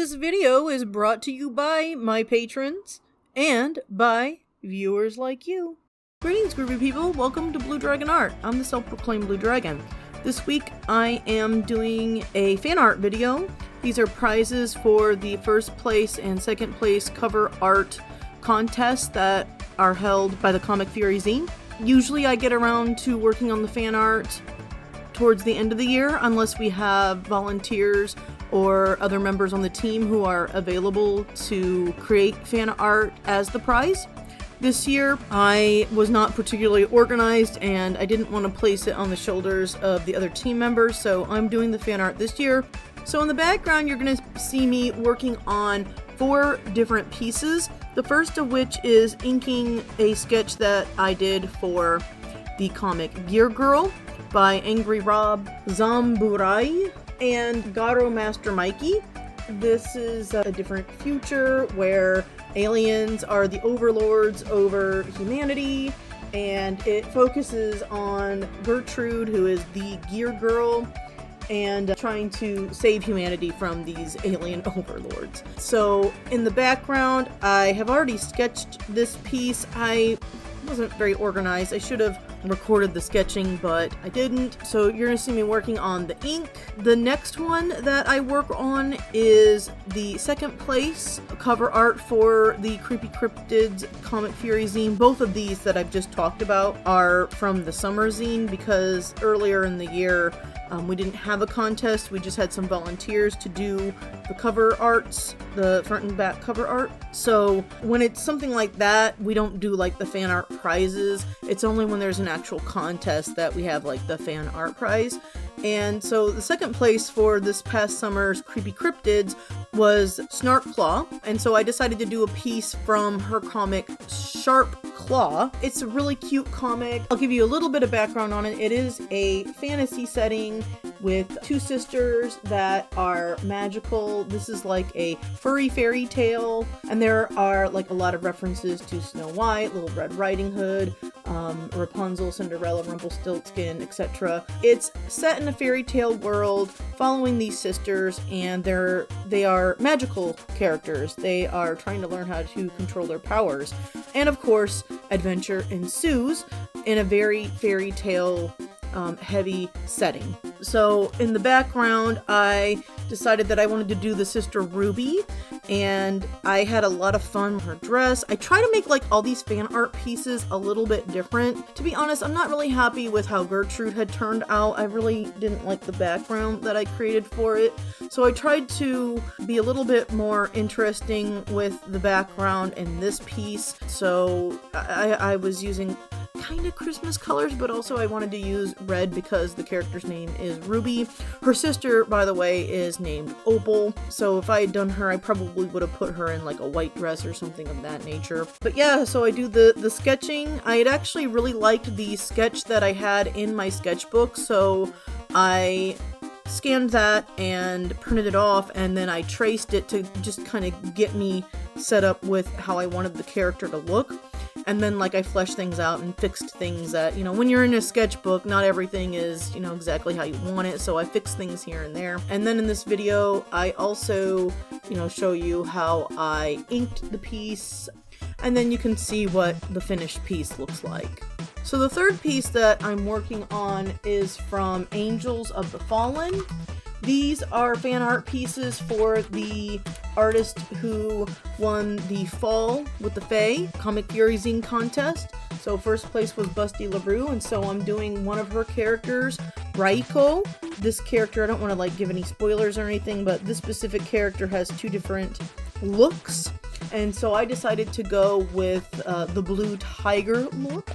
This video is brought to you by my patrons and by viewers like you. Greetings, groovy people. Welcome to Blue Dragon Art. I'm the self-proclaimed Blue Dragon. This week I am doing a fan art video. These are prizes for the first place and second place cover art contests that are held by the Comic Fury zine. Usually I get around to working on the fan art towards the end of the year, unless we have volunteers or other members on the team who are available to create fan art as the prize. This year, I was not particularly organized and I didn't want to place it on the shoulders of the other team members, so I'm doing the fan art this year. So in the background, you're going to see me working on 4 different pieces, the first of which is inking a sketch that I did for the comic Gear Girl by AngryRob, Zamburai, and Garo Master Mikey. This is a different future where aliens are the overlords over humanity, and it focuses on Gertrude, who is the Gear Girl, and trying to save humanity from these alien overlords. So in the background, I have already sketched this piece. I wasn't very organized. I should have recorded the sketching, but I didn't. So you're gonna see me working on the ink. The next one that I work on is the second place cover art for the Creepy Cryptids Comic Fury zine. Both of these that I've just talked about are from the summer zine, because earlier in the year we didn't have a contest. We just had some volunteers to do the cover arts, the front and back cover art. So when it's something like that, we don't do like the fan art prizes. It's only when there's an actual contest that we have like the fan art prize. And so the second place for this past summer's Creepy Cryptids was Snarkclaw. And so I decided to do a piece from her comic Sharpclaw. It's a really cute comic. I'll give you a little bit of background on it. It is a fantasy setting with 2 sisters that are magical. This is like a furry fairy tale, and there are like a lot of references to Snow White, Little Red Riding Hood, Rapunzel, Cinderella, Rumpelstiltskin, etc. It's set in a fairy tale world following these sisters, and they are magical characters. They are trying to learn how to control their powers. And of course, adventure ensues in a very fairy tale heavy setting. So in the background, I decided that I wanted to do the sister Ruby, and I had a lot of fun with her dress. I try to make like all these fan art pieces a little bit different. To be honest, I'm not really happy with how Gertrude had turned out. I really didn't like the background that I created for it. So I tried to be a little bit more interesting with the background in this piece. So I was using kind of Christmas colors, but also I wanted to use red because the character's name is Ruby. Her sister, by the way, is named Opal. So if I had done her, I probably would have put her in like a white dress or something of that nature. But yeah, so I do the sketching. I had actually really liked the sketch that I had in my sketchbook, so I scanned that and printed it off, and then I traced it to just kind of get me set up with how I wanted the character to look. And then like I fleshed things out and fixed things that, you know, when you're in a sketchbook, not everything is, you know, exactly how you want it. So I fixed things here and there. And then in this video, I also, you know, show you how I inked the piece, and then you can see what the finished piece looks like. So the third piece that I'm working on is from Angels of the Fallen. These are fan art pieces for the artist who won the Fall with the Fae Comic Fury zine contest. So first place was BustyLaroo, and so I'm doing one of her characters, Raiko. This character, I don't want to like give any spoilers or anything, but this specific character has 2 different looks. And so I decided to go with the blue tiger look.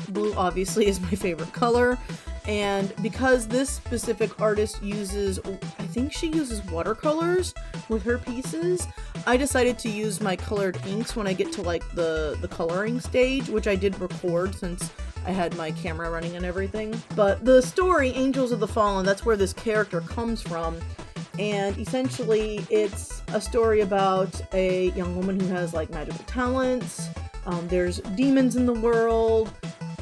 Blue obviously is my favorite color. And because this specific artist uses, I think she uses watercolors with her pieces, I decided to use my colored inks when I get to like the coloring stage, which I did record since I had my camera running and everything. But the story, Angels of the Fallen, that's where this character comes from. And essentially it's a story about a young woman who has like magical talents. There's demons in the world,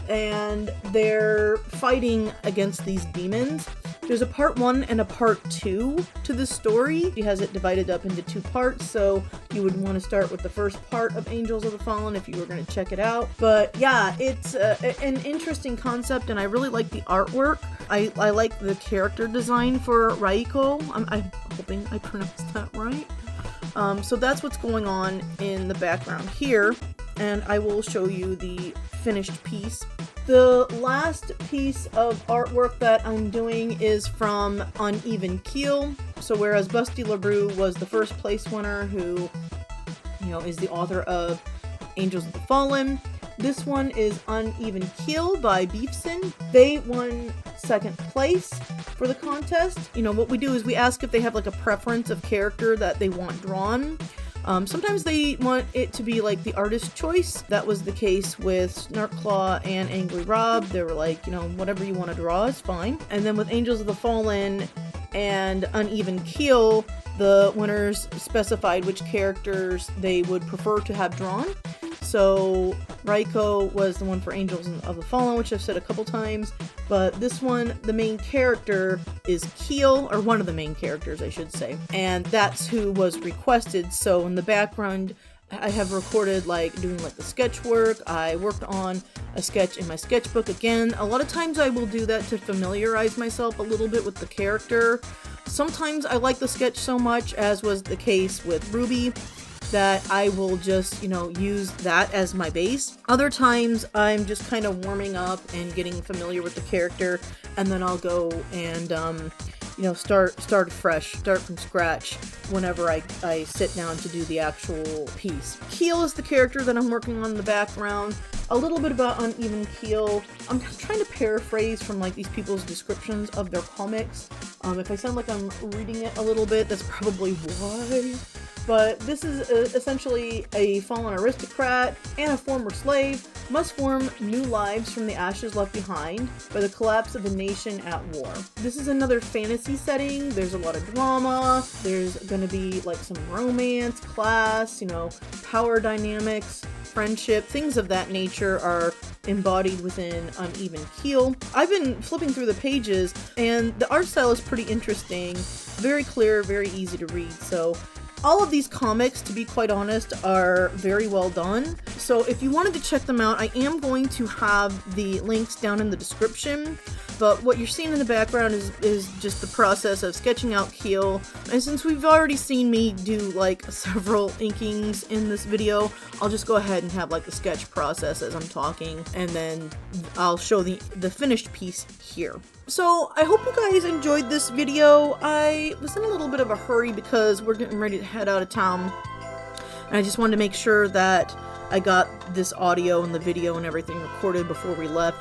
and they're fighting against these demons. There's a part 1 and a part 2 to this story. He has it divided up into 2 parts, so you would want to start with the first part of Angels of the Fallen if you were going to check it out. But yeah, it's an interesting concept, and I really like the artwork. I like the character design for Raiko. I'm hoping I pronounced that right. So that's what's going on in the background here, and I will show you the finished piece. The last piece of artwork that I'm doing is from Uneven Keel. So whereas BustyLaroo was the first place winner, who, is the author of Angels of the Fallen, this one is Uneven Keel by Beefsen. They won second place for the contest. What we do is we ask if they have like a preference of character that they want drawn. Sometimes they want it to be like the artist's choice. That was the case with Snarkclaw and AngryRob. They were like, whatever you want to draw is fine. And then with Angels of the Fallen and Uneven Keel, the winners specified which characters they would prefer to have drawn. So Raiko was the one for Angels of the Fallen, which I've said a couple times, but this one, the main character is Keel, or one of the main characters, I should say, and that's who was requested. So in the background, I have recorded doing the sketch work. I worked on a sketch in my sketchbook again. A lot of times I will do that to familiarize myself a little bit with the character. Sometimes I like the sketch so much, as was the case with Ruby, that I will just, use that as my base. Other times I'm just kind of warming up and getting familiar with the character, and then I'll go and, start fresh, start from scratch whenever I sit down to do the actual piece. Keel is the character that I'm working on in the background. A little bit about Uneven Keel. I'm trying to paraphrase from these people's descriptions of their comics. If I sound like I'm reading it a little bit, that's probably why. But this is essentially a fallen aristocrat and a former slave must form new lives from the ashes left behind by the collapse of a nation at war. This is another fantasy setting. There's a lot of drama. There's going to be some romance, class, power dynamics, friendship, things of that nature are embodied within Uneven Keel. I've been flipping through the pages, and the art style is pretty interesting, very clear, very easy to read. So all of these comics, to be quite honest, are very well done. So if you wanted to check them out, I am going to have the links down in the description. But what you're seeing in the background is just the process of sketching out Keel. And since we've already seen me do several inkings in this video, I'll just go ahead and have the sketch process as I'm talking, and then I'll show the finished piece here. So I hope you guys enjoyed this video. I was in a little bit of a hurry because we're getting ready to head out of town, and I just wanted to make sure that I got this audio and the video and everything recorded before we left,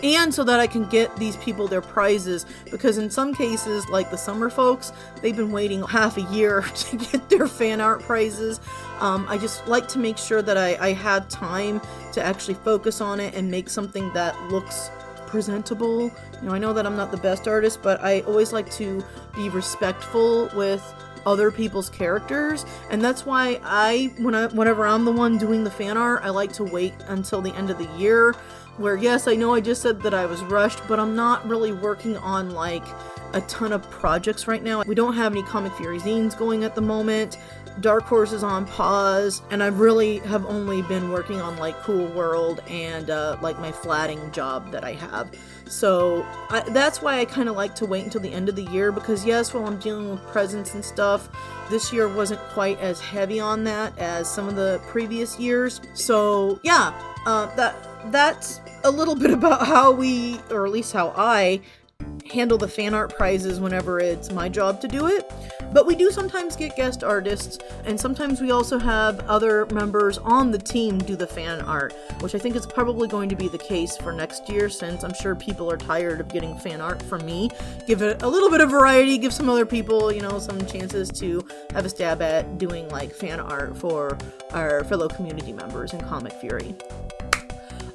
and so that I can get these people their prizes, because in some cases, like the summer folks, they've been waiting half a year to get their fan art prizes. I just like to make sure that I have time to actually focus on it and make something that looks presentable. I know that I'm not the best artist, but I always like to be respectful with other people's characters, and that's why whenever I'm the one doing the fan art, I like to wait until the end of the year, where yes, I know I just said that I was rushed, but I'm not really working on a ton of projects right now. We don't have any Comic Fury zines going at the moment. Dark Horse is on pause, and I really have only been working on Cool World and my flatting job that I have. So that's why I kind of like to wait until the end of the year, because yes, while I'm dealing with presents and stuff, this year wasn't quite as heavy on that as some of the previous years. So yeah, that's a little bit about how we, or at least how I, handle the fan art prizes whenever it's my job to do it. But we do sometimes get guest artists, and sometimes we also have other members on the team do the fan art, which I think is probably going to be the case for next year, since I'm sure people are tired of getting fan art from me. Give it a little bit of variety, give some other people, some chances to have a stab at doing fan art for our fellow community members in Comic Fury.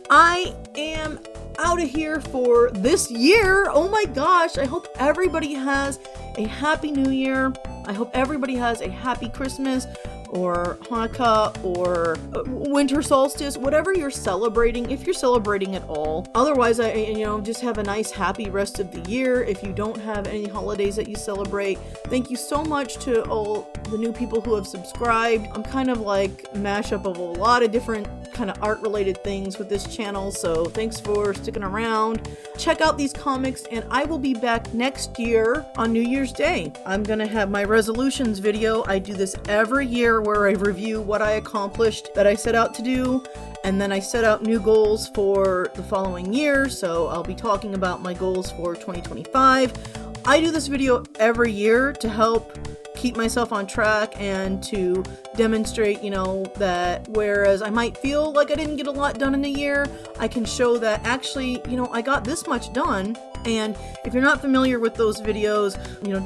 I am out of here for this year. Oh my gosh, I hope everybody has a happy new year. I hope everybody has a happy Christmas. or Hanukkah or winter solstice, whatever you're celebrating, if you're celebrating at all. Otherwise, just have a nice happy rest of the year. If you don't have any holidays that you celebrate, thank you so much to all the new people who have subscribed. I'm kind of like a mashup of a lot of different kind of art related things with this channel, so thanks for sticking around. Check out these comics, and I will be back next year on New Year's Day. I'm gonna have my resolutions video. I do this every year where I review what I accomplished that I set out to do, and then I set out new goals for the following year, so I'll be talking about my goals for 2025. I do this video every year to help keep myself on track and to demonstrate, that whereas I might feel like I didn't get a lot done in a year, I can show that actually, I got this much done. And if you're not familiar with those videos,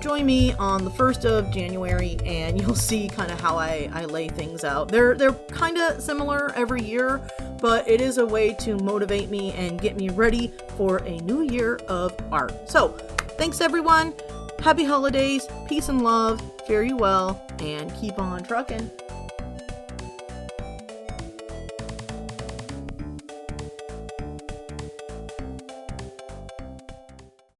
join me on the 1st of January and you'll see kind of how I lay things out. They're kind of similar every year, but it is a way to motivate me and get me ready for a new year of art. So thanks everyone. Happy holidays, peace and love, fare you well, and keep on trucking.